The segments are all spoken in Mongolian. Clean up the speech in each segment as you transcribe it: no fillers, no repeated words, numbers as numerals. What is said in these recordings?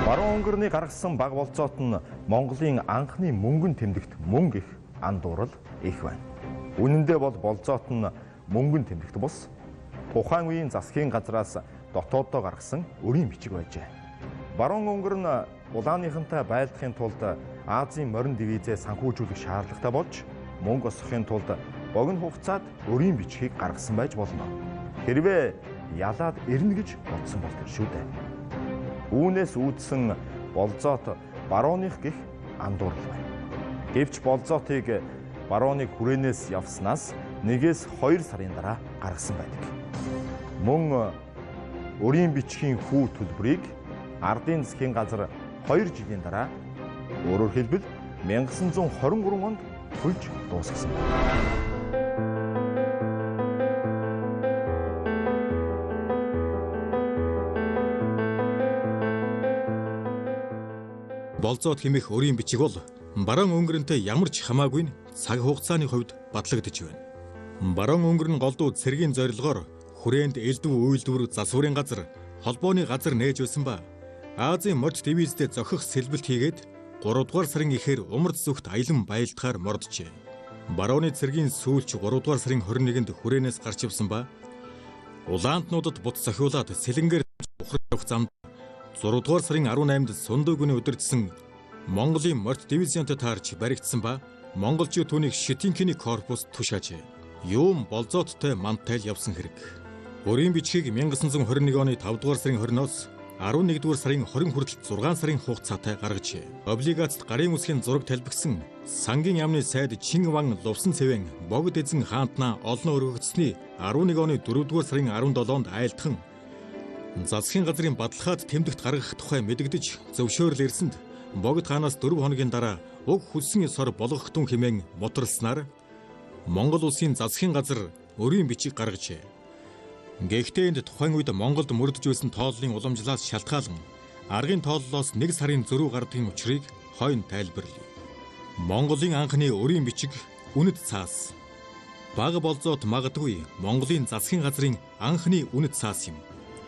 Баруун өнгөрний гаргасан баг болцоот нь Монголын анхны мөнгөн тэмдэгт мөнгө их андуурал их байна. Үнэн дээр бол болцоот нь мөнгөн тэмдэгт бус тухайн үеийн засгийн газраас дотооддоо гаргасан өрийн бичиг байжээ. Баруун өнгөр нь улааныхантай байлдахын тулд Азийн морин дивизээ санхүүжүүлэх шаардлагатай болж мөнгө осохын тулд богино хугацаанд өрийн бичгийг гаргасан байж болно. Хэрвээ ялаад ирнэ гэж бодсон бол тэр шүү дээ. Үүнээс үүдсэн болзоот барууных гих андуурал байна. Гэвч болзоотыг барууныг хүрээнээс явснаас 1-2 сарын дараа гаргасан байдаг. Мөн өрийн бичгийн хүү төлбөрийг ардын засгийн газар 2 жилийн дараа өөрөөр хэлбэл 1923 онд төлж дуусгасан байна. Болзоот хэмээх өрийн бичиг бол баруун өнгөрөнтэй ямар ч хамаагүй цаг хугацааны хувьд батлагдж байна. Баруун өнгөр нь голдуу цэргийн зорилгоор хүрээнд элдв үйлдвэр засварын газар, холбооны газар нээж байсан ба Азийн морд дивиздэд зохих сэлбэлт хийгээд 3 дугаар сарын ихээр умард зүгт аялан байлдахаар морджээ. Барууны цэргийн сүүлч 3 дугаар сарын 21-нд хүрээнээс гарч явсан ба улаантнуудад бут зохиулаад сэлэнгээр ухрах замд 6 дугаар сарын 18-нд Сундаг гүний өдөржсөн Монголын морд дивизионтой таарч баригдсан ба монголчууд түүнийг Шитинкиний корпус тушаажээ. Юум болзооттой мантайл явсан хэрэг. Өрийн бичгийг 1921 оны 5 дугаар сарын 20-оос 11 дугаар сарын 20 хүртэл 6 сарын хугацаатай гаргажээ. Облигацт гарын үсгийн зураг талбигсан сангийн яамны сайд Чин Ван Лувсан цэвэн богд эзэн хаантнаа олон өргөгдсөний 11 оны 4 дугаар сарын 17-нд айлтхан засгийн газрын бадлахад тэмдэгт гаргах тухай мэдэгдэж зөвшөөрөл ирсэнд богд хаанаас 4 хоногийн дараа уг хүссэн сор болгох тун хэмээн мотрлснаар Монгол улсын засгийн газар өрийн бичиг гаргажээ. Гэхдээ энд тухайн үед Монголд мөрдөж байсан тооллын уламжлалаас шалтгаалan аргын тооллоос 1 сарын зөрүү гардгийн учрыг хойно тайлбарлая. Монголын анхны өрийн бичиг үнэт цаас. Бага болзоот магадгүй Монголын засгийн газрын анхны үнэт цаас юм.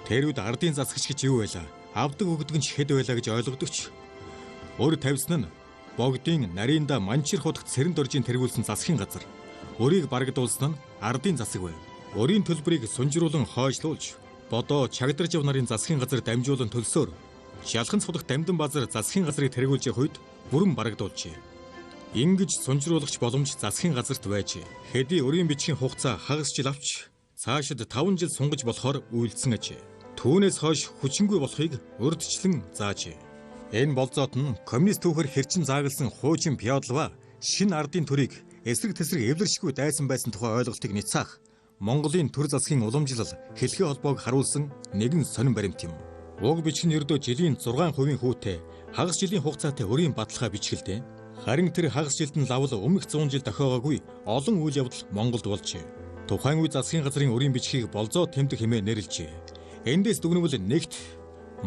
Тэр үед ардын засагч гэж юу байлаа? Авдаг өгдөг нь хэд байлаа гэж ойлгодогч. Өр тавьсан нь богдын нарийнда манчир хутагт цэрэн доржийн тэргүүлсэн засгийн газар. Өрийг барагдуулсан нь ардын засаг байв. Өрийн төлбөрийг сунжруулан хойшлуулж, бодоо чагдаржав нарын засгийн газар дамжуулан төлсөөр шалхан цудах дамдан базар засгийн газрыг тэргүүлж явах үед бүрэн барагдуулжээ. Ингэж сунжруулагч боломж засгийн газарт байжээ. Хэдий өрийн бичгийн хугацаа хагас жил авч цаашид 5 жил сунгаж болохоор үйлдсэн ажээ. Түүнээс хойш хүчингүй болохыг урдчлан заажээ. Энэ болзоот нь коммунист түүхээр хэрчин заагалсан хуучин феодал ба шинэ ардын төрийг эсрэг тесрэг эвлэршгүй дайсан байсан тухай ойлголтыг няцаах Монголын төр засгийн уламжлал хэлхээ холбоог харуулсан нэгэн сонин баримт юм. Уг бичиг нь ердөө жилийн 6% хүүтэй хагас жилийн хугацаатай өрийн баталгаа бичгэлтэй. Харин тэр хагас жилд нь лавл өмнөх 100 жил дохиогоогүй олон үйл явдал Монголд болжээ. Тухайн үе засгийн газрын өрийн бичгийг болзоот тэмдэг хэмээн нэрлэжээ. Эндээс дүгнвэл нэгт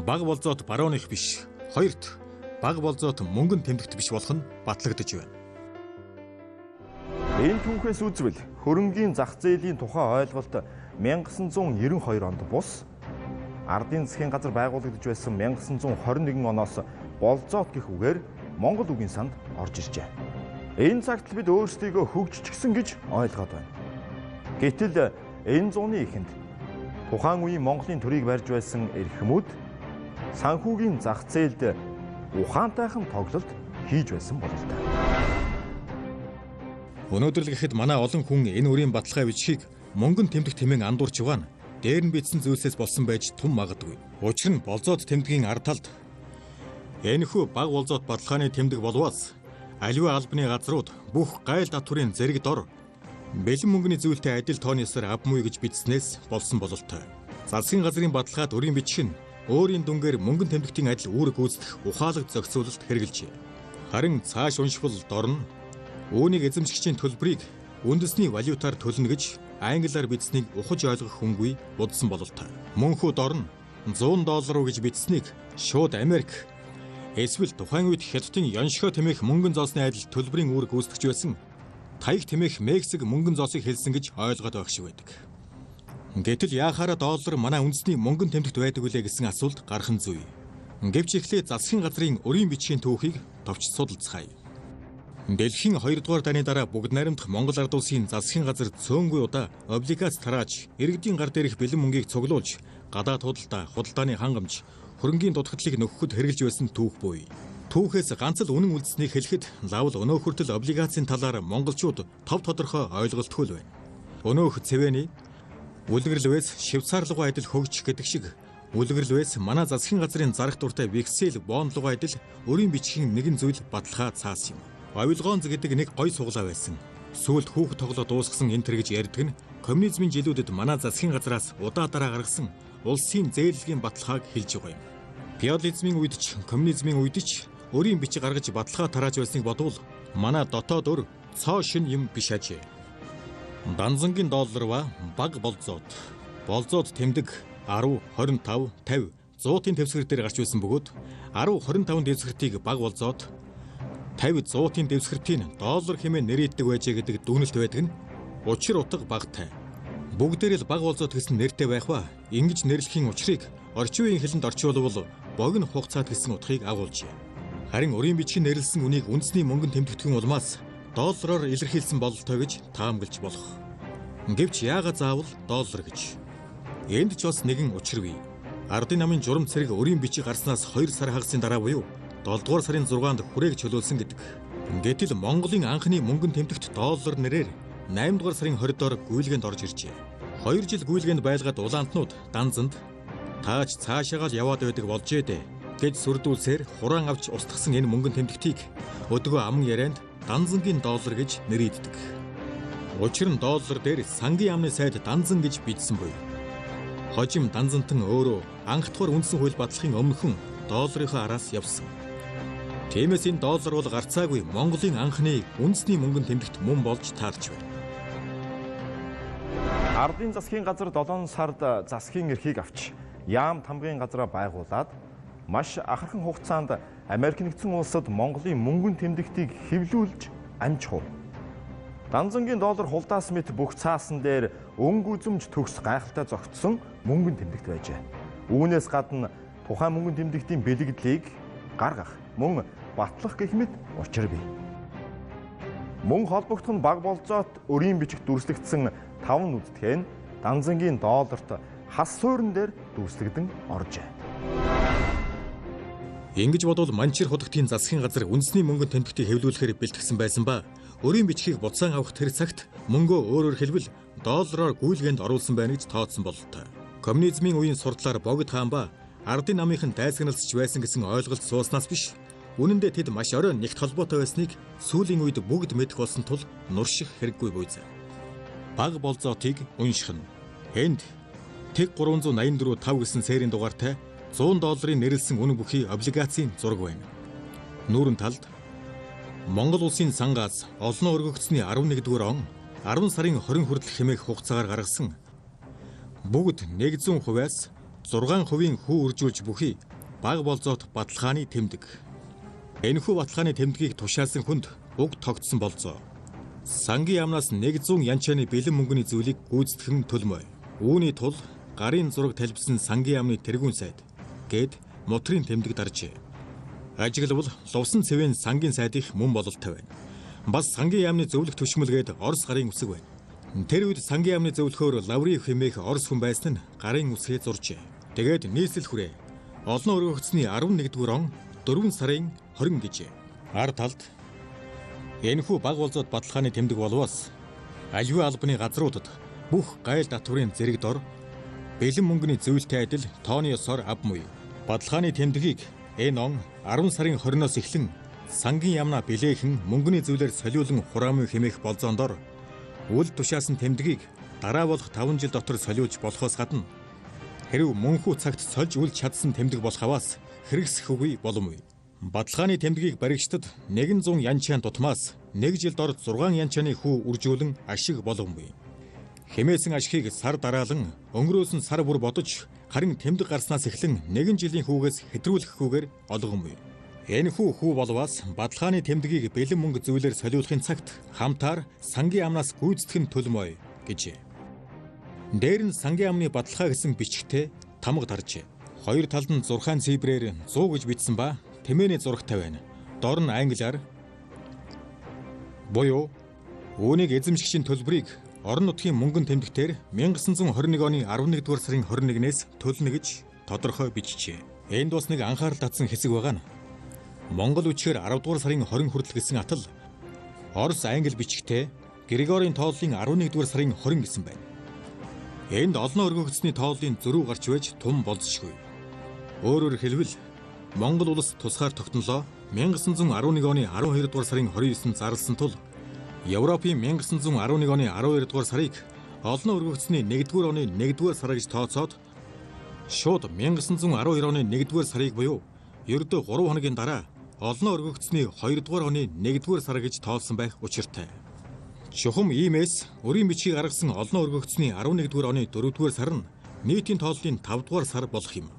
баг болзоот барууных биш, хоёрт баг болзоот мөнгөн тэмдэгт биш болох нь батлагдж байна. Энэ түүхээс үзвэл хөрөнгийн зах зээлийн тухай ойлголт 1992 онд бус ардын засгийн газар байгуулагдж байсан 1921 оноос болзоот гэх үгээр монгол үгийн санд орж иржээ. Энэ цагт бид өөрсдийгөө хөгжчихсөн гэж ойлгоод байна. Гэтэл энэ зууны эхэнд тухайн үеийн Монголын төрийг барьж байсан эрхмүүд санхүүгийн зах зээлд ухаантайхан тоглолт хийж байсан бололтой. Өнөөдөр л гэхэд манай олон хүн энэ өрийн баталгаа бичгийг мөнгөн тэмдэгт хэмээн андуурч байгаа нь дээр нь бичсэн зүйлсээс болсон байж тун магадгүй. Учир нь болзоот тэмдгийн ард талд энэхүү баг болзоот баталгааны тэмдэг болвоос аливаа албаны газрууд бүх гайл татврын зэрэг дор бэлэн мөнгөний зүйлтэй адил тооны ёсоор авмуй гэж бичснээс болсон бололтой. Засгийн газрын баталгаад өрийн бичиг нь өөрийн дүнгээр мөнгөн тэмдэгтийн адил үүрэг гүйцэтгэх ухаалаг зохицуулалт хэрэгжилжээ. Харин цааш уншвал дор нь үүнийг эзэмшигчийн төлбөрийг үндэсний валютаар төлнө гэж англиар бичснийг ухаж ойлгох хүнгүй будсан бололтой. Мөнхөө дор нь $100 гэж бичснийг шууд Америк эсвэл тухайн үед хятадын яншихо тэмээх мөнгөн зоосны адил төлбөрийн үүрэг гүйцэтгэж байсан таяг тэмээх Мексик мөнгөн зоосыг хэлсэн гэж ойлгоод байх шиг байдаг. Гэтэл яахаараа доллар манай үндэсний мөнгөн тэмдэгт байдаг үлээ гэсэн асуулт гарах нь зүй. Гэвч эхлээд засгийн газрын өрийн бичгийн түүхийг товч судалцгаая. Дэлхийн 2 дугаар дайны дараа бүгд найрамдах Монгол ард улсын засгийн газар цөөнгүй удаа облигац тарааж, иргэдийн гар дээрх бэлэн мөнгийг цуглуулж, гадаад худалдааны хангамж, хөрөнгийн дутагдлыг нөхөхөд хэрэгжилж байсан түүх буй. Түүхээс ганц л үнэн үлдсэнийг хэлэхэд лавл өнөө хүртэл облигацийн талаар монголчууд тов тодорхой ойлголтгүй л байна. Өнөөх цэвэний үлгэрлвээс Швейцарлуугаа адил хөгжих гэдэг шиг үлгэрлвээс манай засгийн газрын зарах дуртай вексел бондлуугаа адил өрийн бичгийн нэгэн зүйл баталгаа цаасан юм. Авилгоонз гэдэг нэг гой суглаа байсан. Сүүлд хүүхэд тоглоо дуусгасан энэ төр гэж ярьдаг нь коммунизмын жилүүдэд манай засгийн газраас удаа дараа гаргасан улсын зээлэлгийн баталгааг хэлж байгаа юм. Феодализмын үед ч коммунизмын үед ч өрийн бичиг гаргаж баталгаа тарааж байсныг бодвол манай дотоод өр цоо шин юм биш ажээ. Данзангийн доллар ба баг болзоод тэмдэг 10, 25, 50 100-ын дэвсгэр дээр гарч байсан бөгөөд 10, 25 дэвсгэртийг баг болзоод 50 100-ын дэвсгэртийн доллар хэмээн нэрийддэг байжээ гэдэг дүгнэлт байдаг нь учир утга багтай. Бүгдээр л баг болзоод гэсэн нэртэй байх ба ингэж нэрлэхийн учрыг орчин үеийн хэлэнд орчуулбал богино хугацаат гэсэн утгыг агуулжээ. Харин өрийн бичгийн нэрлсэн үнийг үндэсний мөнгөнд тэмдэгдэхин улмаас доллараар илэрхийлсэн бололтой гэж таамаглаж болох. Гэвч яагаад заавал доллар гэж? Энд ч бас нэгэн учир бий. Ардын намын журам цэрэг өрийн бичиг гарснаас 2 сар хагасын дараа буюу 7 дугаар сарын 6-нд хүрээг чөлөөлсөн гэдэг. Гэтэл Монголын анхны мөнгөнд тэмдэгт доллар нэрээр 8 дугаар сарын 20-доор гүйлгээнд орж иржээ. 2 жил гүйлгээнд байлгаад улаантнууд Данзанд тааж цаашаагаа л яваад байдаг болжээ дээ гэж сүрдүүлсээр хураан авч устгасан энэ мөнгөнд тэмдэгтийг өдгөө аман ярианд Данзангийн доллар гэж нэрийддэг. Учир нь доллар дээр сангийн яамны сайд Данзан гэж бичсэн буй. Хожим Данзантан өөрөө анх дахь үндсэн хууль батлахын өмнөхөн долларынхаа араас явсан. Тиймээс энэ доллар бол гарцаагүй Монголын анхны үндэсний мөнгөнд тэмдэгт мөн болж таарч байна. Ардын засгийн газар 7 сард засгийн эрхийг авч яам тамгын газраа байгуулад маш ахархан хугацаанд Америк нэгдсэн улсад Монголын мөнгөнд тэмдэгтийг хэвлүүлж амжих. Данзангийн доллар хулдаас мэт бүх цаасан дээр өнгө үзэмж төгс гайхалтай зогтсон мөнгөнд тэмдэгт байжээ. Үүнээс гадна тухайн мөнгөнд тэмдэгтийн бэлэгдлийг гаргах, мөн батлах гэх мэт учир бий. Мөн холбогдох нь баг болзоот өрийн бичиг дүрслэгдсэн 5 нүдтгэн Данзангийн долларт хас суурин дээр дүрслэгдэн оржээ. Ингэж бодвол Манчир худагтын засгийн газар үндэсний мөнгөнд тэмдэгтийг хэвлүүлэхээр бэлтгэсэн байсан ба өрийн бичгийг буцаан авах тэр цагт мөнгөө өөрөөр хэлбэл доллараар гүйлгээнд оруулсан байна гэж тооцсон бололтой. Коммунизмын үеийн сурдлаар богд хаан ба ардын намынхан дайсагналсч байсан гэсэн ойлголт сууснаас биш. Үнэн дээр тэд маш оройн нэгт холбоотой байсныг сүүлийн үед бүгд мэдэх болсон тул нурших хэрэггүй буйзаа. Баг болзоотыг унших нь. Энд тэг 384.5 гэсэн сэрийн дугаартай 100 долларын нэрлсэн үнэ бүхий облигацийн зураг байна. Нүүрэн талд Монгол улсын сангаас олноо өргөгдсөний 11-р он 10 сарын 20 хүртэл хэмээх хугацаагаар гаргасан бүгд 100%-аас 6% хүү үржүүлж бүхий баг болзоот баталгааны тэмдэг. Энэхүү баталгааны тэмдгийг тушаалсан хүнд уг тогтсон болзоо. Сангийн яамнаас 100 янчааны бэлэн мөнгөний зүйлийг гүйцэтгэх нь төлмөө. Үүний тул гарын зураг талбисан сангийн яамны тэргүүн сайд гээд мотрын тэмдэг даржээ. Ажиглавал лувсан цэвэн сангийн сайдынх мөн бололтой байна. Бас сангийн яамны зөвлөх төшмөлгээд Орос гарын үсэг байна. Тэр үед сангийн яамны зөвлөхөөр Лаврив хэмээх Орос хүн байсан нь гарын үсгээ зуржээ. Тэгээд нийслэл хүрээ. Олноо өргөгдсөний 11-р он 4 сарын 20 гэжээ. Ар талд энэхүү баг болзоод баталгааны тэмдэг болвоос аливаа албаны газруудад бүх гайл татврын зэрэг дор бэлэн мөнгөний зөвлөлтөй адил тооны ёсоор авмуй. Баталгааны тэмдгийг энэ он 10 сарын 20-оос эхлэн сангийн яамна билээхэн мөнгөний зөвлөөр солиулан хураамын хэмээх болзоондор үл тушаасан тэмдгийг дараа болох 5 жил дотор солиулж болохоос гадна хэрв мөнхүү цагт сольж үл чадсан тэмдэг болох аваас хэрэгсэх үгүй боломгүй. Баталгааны тэмдгийг баригчдад 100 янчаан тутмаас 1 жилд ор 6 янчааны хүү үржүүлэн ашиг боломгүй. Хэмээсэн ашигыг сар дараалан өнгөрөөсөн сар бүр бодож харин тэмдэг гарснаас эхлэн 1 жилийн хүүгээс хэтрүүлэхгүйгээр олгомгүй. Энэ хүү болвоос баталгааны тэмдгийг бэлэн мөнгө зөвлөөр солиулахын цагт хамтаар сангийн яамнаас гүйцэтгэх нь төлмөө гэжээ. Дээр нь сангийн яамны баталгаа гэсэн бичгтээ тамга даржээ. Хоёр талд нь зурхаан цифрээр 100 гэж бичсэн ба тэмээний зурагтай байна. Дор нь англиар буюу үүнийг эзэмшигчийн төлбөрийг орон нутгийн мөнгөн тэмдэгтээр 1921 оны 11-р сарын 21-ээс төлнө гэж тодорхой бичжээ. Энд бас нэг анхаарал татсан хэсэг байгаа нь Монгол үчээр 10-р сарын 20 хүртэл гэсэн атал Орос англи бичгтээ Григорийн тооллын 11-р сарын 20 гэсэн байна. Энд олон өргөгдсөний тооллын зөрүү гарч байж тун болзошгүй. Өөрөөр хэлбэл Монгол улс тусгаар тогтнолоо 1911 оны 12-р сарын 29-нд зарласан тул Европын 1911 оны 12-р сарыг олон өргөгдсөний 1-р оны 1-р сар гэж тооцоод шууд 1912 оны 1-р сарыг буюу ердөө 3 хоногийн дараа олон өргөгдсөний 2-р оны 1-р сар гэж тоолсон байх учиртай. Чухам иймээс өрийн бичгийг гаргасан олон өргөгдсөний 11-р оны 4-р сар нь нийтийн тооллын 5-р сар болох юм.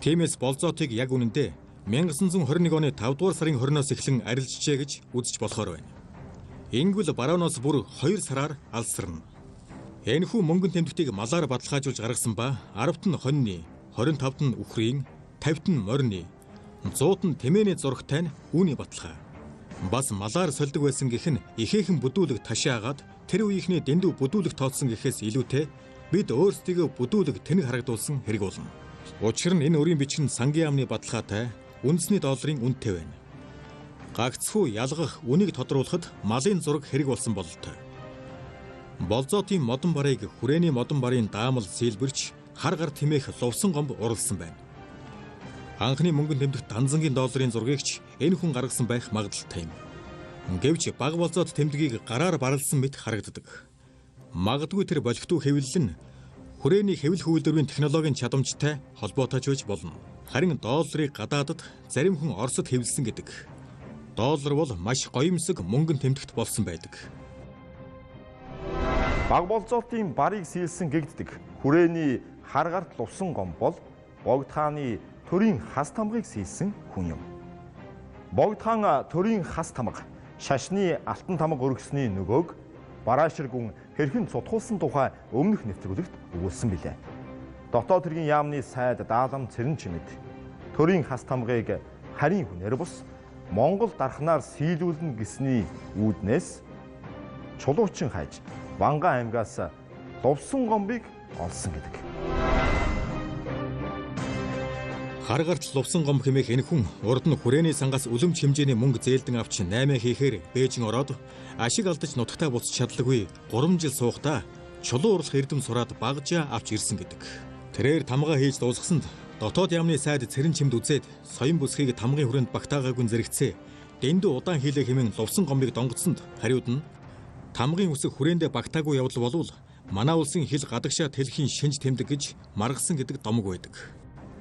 Тиймээс болзоотыг яг үнэндээ 1921 оны 5-р сарын 20-оос эхлэн арилжжээ гэж үзэж болохоор байна. Ингүүл барооноос бүр 2 сараар алсарна. Энэхүү мөнгөн тэмдэгтийг малаар баталгаажуулж гаргасан ба 10-т нь хоньны, 25-т нь үхрийн, 50-т нь морины, 100-т нь тэмээний зурагтай нь үүний баталгаа. Бас малаар сольдог байсан гэх нь ихээхэн бүдүүлэг ташаагаад тэр үеийнхний дэндүү бүдүүлэг тооцсон гэхээс илүүтэй бид өөрсдийгөө бүдүүлэг тэнэг харагдуулсан хэрэг болно. Учир нь энэ өрийн бичгэн сангийн яамны баталгаатай үндэсний долларын үнэтэй байна. Гагцхүү ялгах үнийг тодруулахад малын зураг хэрэг болсон бололтой. Болзоотын модон барыг хүрээний модон барын даамал сэлбэрч хар гар тэмээх лувсан гомб уралсан байна. Анхны мөнгөн тэмдэгт данзангийн долларын зургийг ч энэ хүн гаргасан байх магадaltaй юм. Гэвч баг болзоот тэмдгийг гараар баралсан мэт харагддаг. Магадгүй тэр болхтуу хэвлэл нь хүрээний хэвлэх үйлдвэрийн технологийн чадамжтай холбоотой ч байж болно. Харин долларыг гадаадд зарим хүн Оросд хэвлэсэн гэдэг. Доллар бол маш гоёмсог мөнгөн тэмдэгт болсон байдаг. Баг болзоотын барыг сийлсэн гэгддэг хүрээний хар гарт лувсан гом бол Богд хааны төрийн хас тамгыг сийлсэн хүн юм. Богд хаан төрийн хас тамга шашны алтан тамга өргөсний нөгөөг Бараашир гүн хэрхэн цутгуулсан тухай өмнөх нэвтрүүлэгт өгүүлсэн билээ. Дотоод хэргийн яамны сайд Даалам Цэрэнчимэд төрийн хас тамгыг харийн хүнээр бус Монгол дархнаар сийлүүлнэ гэсний үүднээс чулуучин хайж Ванган аймгаас лувсан гомбыг олсон гэдэг. Харгарт лувсан гом хэмээх энэ хүн урд нь хүрээний сангаас үлэмж хэмжээний мөнгө зээлдэн авч 8 хийхээр Бээжин ороод ашиг алдаж нутагтаа буцах чадлагүй 3 жил суухдаа чулуу урлах эрдэм сураад багжаа авч ирсэн гэдэг. Тэрээр тамгаа хийж дуусгасанд дотоод яамны сайд Цэрэнчимд үзээд соён бүсгийг тамгын хүрээнд багтаагаагүй зэрэгцээ дэндүү удаан хийлээ хэмээн лувсан гомбыг донгодсонд хариуд нь тамгын үсэг хүрээндээ багтаагүй явдал болвол манай улсын хил гадагшаа тэлхийн шинж тэмдэг гэж маргасан гэдэг домог байдаг.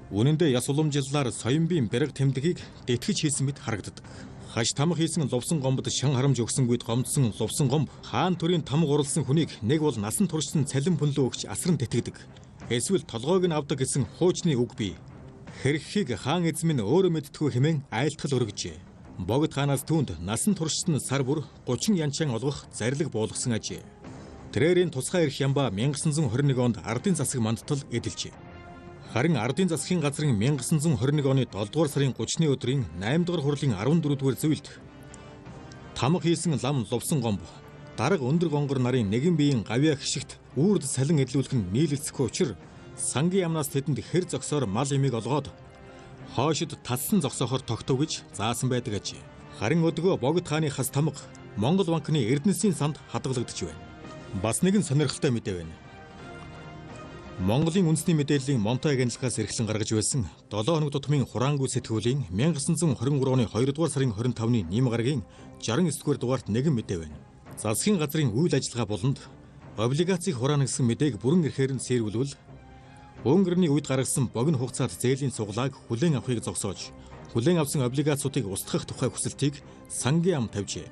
Үнэн дээр яс уламжлалаар соён биеийн бэрэг тэмдгийг дэтгэж хийсэн мэт харагддаг. Хаш тамга хийсэн лувсан гомбод шан харамж өгсөнгүйд гомдсон лувсан гомб хаан төрийн тамга урлсан хүнийг нэг бол насан туршсан цалин пүнлөө өгч асран тэтгдэг. Эсвэл толгойг нь авдаг гэсэн хуучны үг бий. Хэрхийг хаан эзэм нь өөрөө мэдтгүү хэмээн айлтгал өргөжээ. Богд хаанаас түүнд насан туршсан сар бүр 30 янчаан олгох зарлиг буулгасан ажээ. Тэрээрийн тусгай ирэх ямба 1921 онд ардын засаг мандтал эдэлжээ. Харин ардын засгийн газрын 1921 оны 7 дугаар сарын 30-ны өдрийн 8 дугаар хурлын 14 дугаар зөвлөлд тамга хийсэн лам лувсан гомб дарга өндөр гонгор нарын нэгэн биеийн гавьяа хишигт үрд салин эдлүүлэх нь нийлэлцэхгүй учраа сангийн яамнаас тэдэнд хэр зогсоор мал имийг олгоод хоошид татсан зогсоохоор тогтов гэж заасан байдаг аж. Харин өдгөө Богд хааны хас тамга Монгол банкны Эрдэнэсийн санд хадгалагдж байна. Бас нэгэн сонирхолтой мэдээ байна. Монголын үндэсний мэдээллийн Монтой агентлагаас эрхлэн гаргаж байсан 7 хоног тутмын хураангүй сэтгүүлийн 1923 оны 2 дугаар сарын 25-ны нэм гарагийн 69-р дугаарт нэгэн мэдээ байна. Засгийн газрын үйл ажиллагаа болонд облигацийг хураана гэсэн мэдээг бүрэн эрхээр нь сэрвүүлвэл өнгөрний үед гаргасан богино хугацаат зээлийн суглааг хүлээн авахыг зогсоож хүлээн авсан облигацуудыг устгах тухай хүсэлтийг сангийн ам тавьжээ.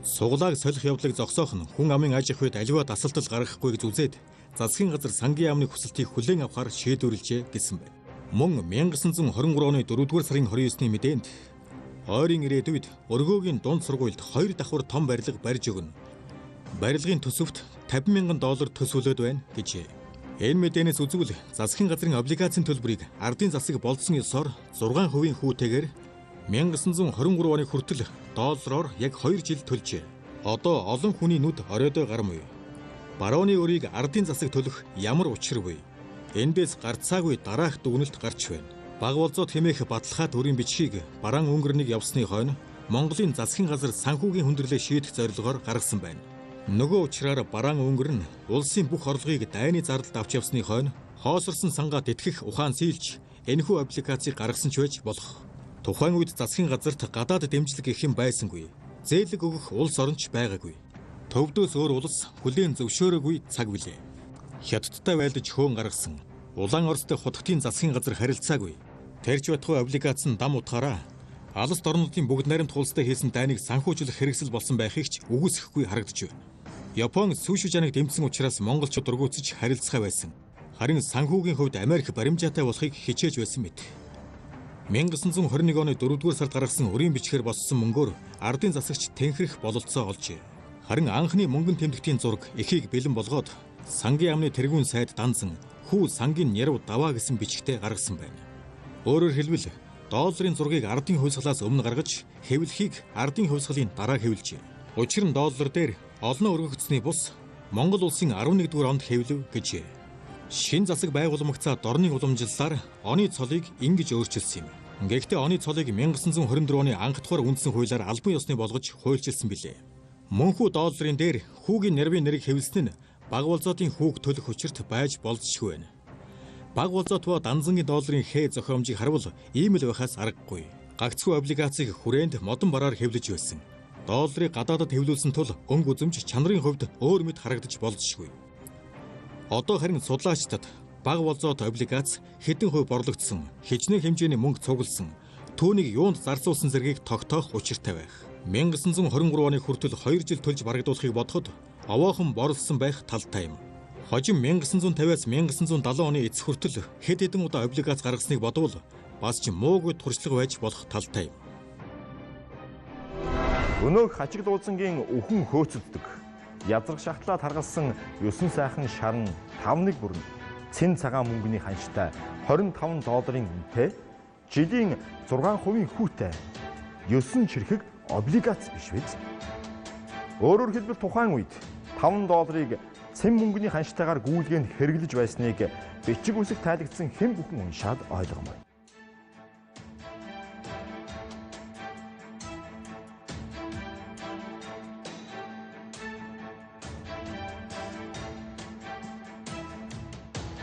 Суглааг солих явдлыг зогсоох нь хүн амын аж ахуйд аливаа дасалтал гаргахгүй гэж үзээд засгийн газар сангийн яамны хүсэлтийг хүлээн авахар шийдвэрлэжээ гэсэн байна. Мөн 1923 оны 4 дугаар сарын 29-ны мэдээнд ойрын ирээдүйд өргөөгийн дунд сургуульд 2 давхар том барилга барьж өгнө. Барилгын төсөвт $50,000 төсвөлөд байна гэжээ. Энэ мэдээнээс үзвэл засгийн газрын облигацийн төлбөрийг ардын засаг болцсон ёсоор 6% хүүтэйгээр 1923 оны хүртэл доллараар яг 2 жил төлжээ. Одоо олон хүний нүд оройдоо гармүй. Барууны өрийг ардын засаг төлөх ямар учиргүй. Эндээс гарцаагүй дараах дүгнэлт гарч байна. Баг болзоод хэмээх баталгаат өрийн бичгийг бараан өнгөрнийг явсны хойно Монголын засгийн газар санхүүгийн хүндрэлээ шийдэх зорилгоор гаргасан байна. Нөгөө учраас бараан өнгөр нь улсын бүх орлогыг дайны зардалд авч явсны хойно хоосорсон сангаа тэтгэх ухаан сийлж энэхүү аппликацийг гаргасан ч байж болох. Тухайн үед засгийн газарт гадаад дэмжлэг их юм байсангүй. Зээлэг өгөх улс оронч байгаагүй. Төвдөөс өөр улс хүлээн зөвшөөрөөгүй цаг билээ. Хятадтай байлдаж хөөн гаргасан Улаан Оростой хутгтын засгийн газар харилцаагүй. Тэрч байтугай облигац нь дам утгаараа алс орнуудын бүгд найрамд хулстай хийсэн дайныг санхүүжүүлэх хэрэгсэл болсон байхыг ч үгүйсэхгүй харагдаж байна. Япон сүүшүжаныг дэмжсэн учраас монголчууд дургуутсаж харилцаа байсан. Харин санхүүгийн хувьд Америк баримжаатай болохыг хичээж байсан мэт. 1921 оны 4-р сард гаргасан өрийн бичгээр боссон мөнгөөр ардын засагч тэнхрэх бололцоо олжээ. Харин анхны мөнгөн тэмдэгтийн зураг эхийг бэлэн болгоод сангийн амны тэргүүн сайд данзан хүү сангийн нярв даваа гэсэн бичгтээ гаргасан байна. Өөрөөр хэлбэл долларын зургийг ардын хувьсгалаас өмнө гаргаж хэвлэхийг ардын хувьсгалын дараа хэвлэжээ. Учир нь доллар дээр олон өргөгдсөний бус Монгол улсын 11-р онд хэвлэв гэжээ. Шин засаг байгууламгцаа дорны уламжлалаар оны цолыг ингэж өөрчилсөн юм. Гэхдээ оны цолыг 1924 оны анх дахь үндсэн хуулиар албан ёсны болгож хуульчилсан билээ. Мөнхүү долларын дээр хүүгийн нэрвийн нэрийг хэвлсэн нь баг болзоотын хүүг төлөх учирт байж болзошгүй байна. Баг болзоот ба данзангийн долларын хээ зохиомжийг харвал ийм л байхаас аргагүй. Гагцхүү облигацийг хүрээнд модон бараар хэвлэж байсан. Долларыг гадаадад хэвлүүлсэн тул өнгө үзэмж чанарын хувьд өөр мэт харагдаж болзошгүй. Одоо харин судлаачдад баг болзоот облигац хэдэн хувь борлогдсон, хичнээн хэмжээний мөнгө цугласан, түүнийг юунд зарцуулсан зэргийг тогтоох учиртай байх. 1923 оны хүртэл 2 жил төлж барагдуулахыг бодоход овоохон борлсон байх талтай юм. Хожим 1950-аас 1970 оны эцэг хүртэл хэд хэдэн удаа облигац гаргасныг бодвол бас ч муугүй туршлага байж болох талтай юм. Өнөөх хачиг дуулзангийн өхөн хөөцөлдөг. Язрах шахтлаад харгалсан 9 сайхан шарн 5-1 бүрэн цэн цагаан мөнгөний ханштай 25 долларын үнэтэй жилийн 6% хүүтэй 9 чирхэг облигац биш биз? Өөрөөр хэлбэл тухайн үед 5 долларыг цэн мөнгөний ханштайгаар гүйлгээнд хэрэглэж байсныг бичиг үсэг тайлагдсан хэн бүхэн уншаад ойлгомоор.